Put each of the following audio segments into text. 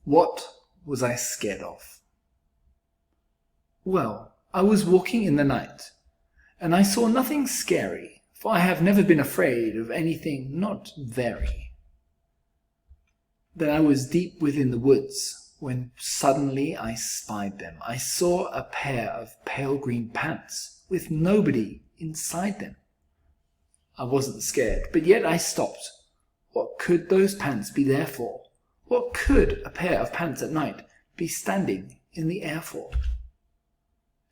What was I scared of? Well, I was walking in the night, and I saw nothing scary, for I have never been afraid of anything not very. Then I was deep within the woods, when suddenly I spied them. I saw a pair of pale green pants, with nobody inside them. I wasn't scared, but yet I stopped. What could those pants be there for? What could a pair of pants at night be standing in the air for?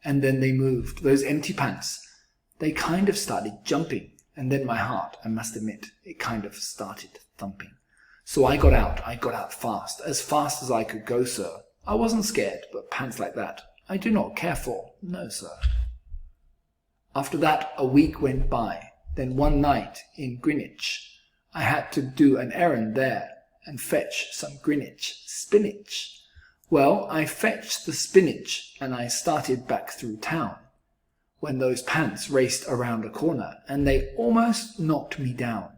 And then they moved, those empty pants. They kind of started jumping, and then my heart, I must admit, it kind of started thumping. So I got out fast as I could go, sir. I wasn't scared, but pants like that I do not care for, no, sir. After that, a week went by. Then one night in Greenwich, I had to do an errand there and fetch some Greenwich spinach. Well, I fetched the spinach and I started back through town when those pants raced around a corner and they almost knocked me down.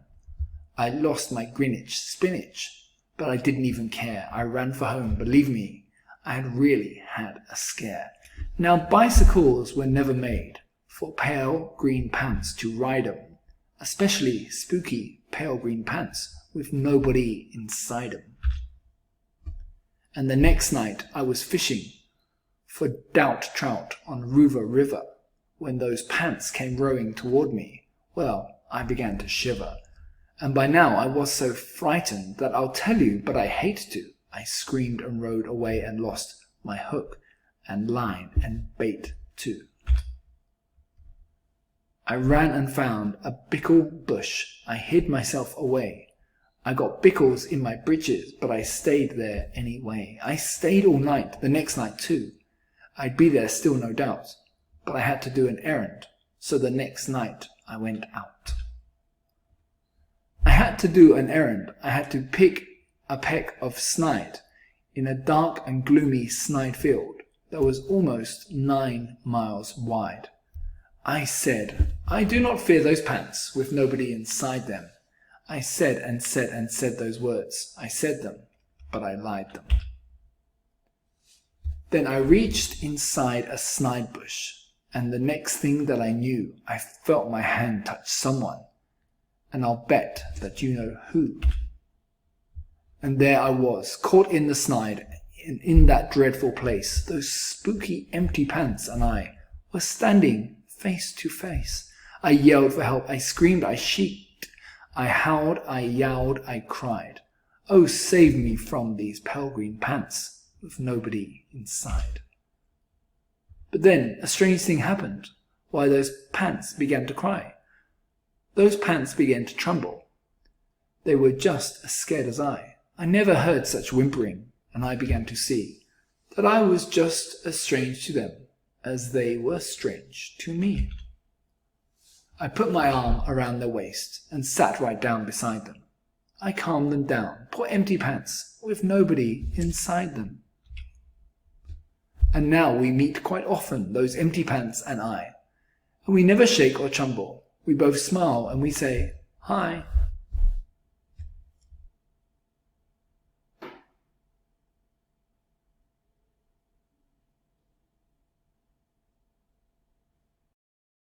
I lost my Greenwich spinach, but I didn't even care. I ran for home. Believe me, I had really had a scare. Now, bicycles were never made for pale green pants to ride 'em, especially spooky pale green pants with nobody inside 'em. And the next night I was fishing for doubt trout on Ruver River when those pants came rowing toward me. Well, I began to shiver, and by now I was so frightened that I'll tell you, but I hate to. I screamed and rowed away and lost my hook and line and bait too. I ran and found a bickle bush. I hid myself away. I got bickles in my breeches, but I stayed there anyway. I stayed all night, the next night too. I'd be there still, no doubt, but I had to do an errand, so the next night I went out. I had to do an errand. I had to pick a peck of snide in a dark and gloomy snide field that was almost 9 miles wide. I said, I do not fear those pants with nobody inside them. I said and said and said those words. I said them, but I lied them. Then I reached inside a snide bush, and the next thing that I knew, I felt my hand touch someone, and I'll bet that you know who. And there I was, caught in the snide, in that dreadful place. Those spooky empty pants and I were standing face to face. I yelled for help, I screamed, I shrieked, I howled, I yowled, I cried. Oh, save me from these pale green pants with nobody inside. But then a strange thing happened. Why, those pants began to cry. Those pants began to tremble. They were just as scared as I. I never heard such whimpering, and I began to see that I was just as strange to them as they were strange to me. I put my arm around their waist and sat right down beside them. I calmed them down, poor empty pants, with nobody inside them. And now we meet quite often, those empty pants and I, and we never shake or tremble. We both smile and we say, "Hi."